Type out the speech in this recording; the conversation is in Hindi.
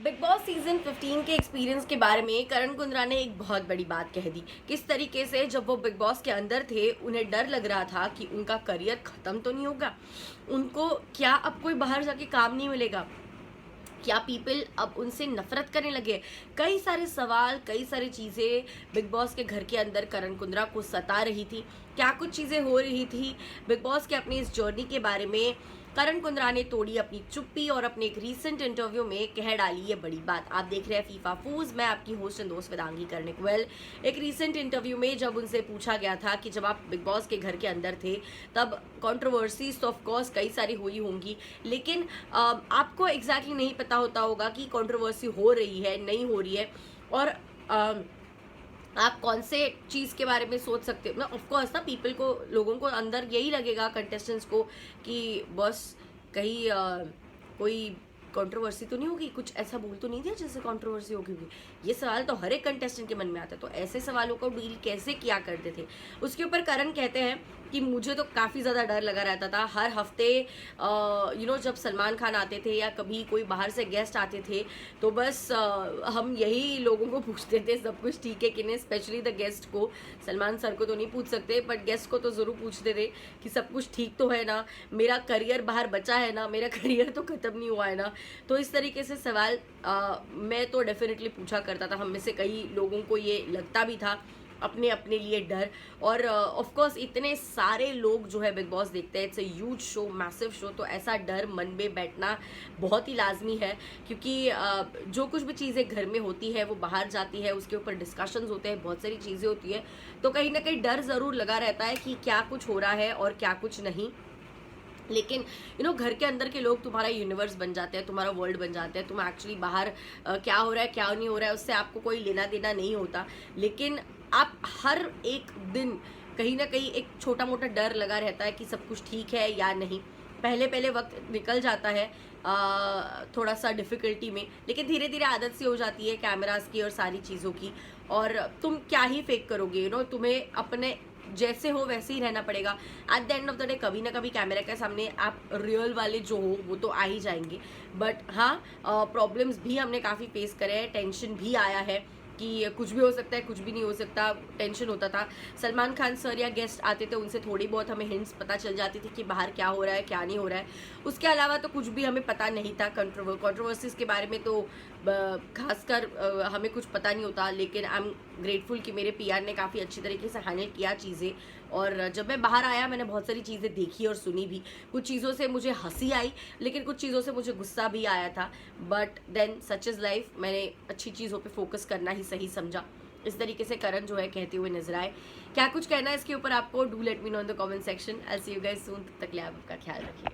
बिग बॉस सीजन 15 के एक्सपीरियंस के बारे में करण कुंद्रा ने एक बहुत बड़ी बात कह दी। किस तरीके से जब वो बिग बॉस के अंदर थे उन्हें डर लग रहा था कि उनका करियर खत्म तो नहीं होगा, उनको क्या अब कोई बाहर जाके काम नहीं मिलेगा, क्या पीपल अब उनसे नफरत करने लगे। कई सारे सवाल, कई सारी चीज़ें बिग बॉस के घर के अंदर करण कुंद्रा को सता रही थी। क्या कुछ चीज़ें हो रही थी बिग बॉस के अपनी इस जर्नी के बारे में करण कुंद्रा ने तोड़ी अपनी चुप्पी और अपने एक रीसेंट इंटरव्यू में कह डाली ये बड़ी बात। आप देख रहे हैं फीफा फूज, मैं आपकी होस्ट एंड दोस्त वेदांगी कर्णिक। एक रीसेंट इंटरव्यू में जब उनसे पूछा गया था कि जब आप बिग बॉस के घर के अंदर थे तब कंट्रोवर्सीज तो ऑफ कोर्स कई सारी हुई होंगी, लेकिन आपको एग्जैक्टली नहीं पता होता होगा कि कंट्रोवर्सी हो रही है नहीं हो रही है, और आप कौन से चीज़ के बारे में सोच सकते हो। ऑफ कोर्स ना, पीपल को, लोगों को अंदर यही लगेगा, कंटेस्टेंट्स को, कि बस कहीं कोई कंट्रोवर्सी तो नहीं होगी, कुछ ऐसा बोल तो नहीं दिया जिससे कंट्रोवर्सी होगी। ये सवाल तो हर एक कंटेस्टेंट के मन में आता है। तो ऐसे सवालों को डील कैसे किया करते थे, उसके ऊपर करण कहते हैं कि मुझे तो काफ़ी ज़्यादा डर लगा रहता था हर हफ्ते। जब सलमान खान आते थे या कभी कोई बाहर से गेस्ट आते थे तो बस हम यही लोगों को पूछते थे सब कुछ ठीक है कि नहीं। स्पेशली द गेस्ट को, सलमान सर को तो नहीं पूछ सकते बट गेस्ट को तो ज़रूर पूछते थे कि सब कुछ ठीक तो है ना, मेरा करियर बाहर बचा है ना, मेरा करियर तो ख़त्म नहीं हुआ है ना। तो इस तरीके से सवाल मैं तो डेफिनेटली पूछा करता था। हम में से कई लोगों को ये लगता भी था, अपने अपने लिए डर। और ऑफ कोर्स इतने सारे लोग जो है बिग बॉस देखते हैं, it's a huge show, massive show, तो ऐसा डर मन में बैठना बहुत ही लाजमी है, क्योंकि जो कुछ भी चीज़ें घर में होती है वो बाहर जाती है, उसके ऊपर डिस्कशंस होते हैं, बहुत सारी चीज़ें होती है, तो कहीं ना कहीं डर ज़रूर लगा रहता है कि क्या कुछ हो रहा है और क्या कुछ नहीं। लेकिन घर के अंदर के लोग तुम्हारा यूनिवर्स बन जाते हैं, तुम्हारा वर्ल्ड बन जाते हैं। तुम एक्चुअली बाहर क्या हो रहा है क्या नहीं हो रहा है उससे आपको कोई लेना देना नहीं होता, लेकिन आप हर एक दिन कहीं ना कहीं एक छोटा मोटा डर लगा रहता है कि सब कुछ ठीक है या नहीं। पहले पहले वक्त निकल जाता है थोड़ा सा डिफ़िकल्टी में, लेकिन धीरे धीरे आदत सी हो जाती है कैमरास की और सारी चीज़ों की, और तुम क्या ही फेक करोगे। तुम्हें अपने जैसे हो वैसे ही रहना पड़ेगा। At the end of the day कभी ना कभी कैमरा के सामने आप रियल वाले जो हो वो तो आ ही जाएंगे। बट हाँ, प्रॉब्लम्स भी हमने काफ़ी फेस करे हैं, टेंशन भी आया है कि कुछ भी हो सकता है, कुछ भी नहीं हो सकता, टेंशन होता था। सलमान खान सर या गेस्ट आते थे, उनसे थोड़ी बहुत हमें हिंट्स पता चल जाती थी कि बाहर क्या हो रहा है क्या नहीं हो रहा है। उसके अलावा तो कुछ भी हमें पता नहीं था। कंट्रोवर्सीज के बारे में तो खासकर हमें कुछ पता नहीं होता, लेकिन आई एम ग्रेटफुल कि मेरे पीआर ने काफ़ी अच्छी तरीके से हैंडल किया चीज़ें। और जब मैं बाहर आया मैंने बहुत सारी चीज़ें देखी और सुनी भी। कुछ चीज़ों से मुझे हंसी आई, लेकिन कुछ चीज़ों से मुझे गुस्सा भी आया था। But then such is life, मैंने अच्छी चीज़ों पे फोकस करना ही सही समझा। इस तरीके से करण जो है कहते हुए नजर आए। क्या कुछ कहना है इसके ऊपर आपको, do let me know in the comment section. I see you guys soon. तब तक के लिए आप आपका ख्याल रखिए।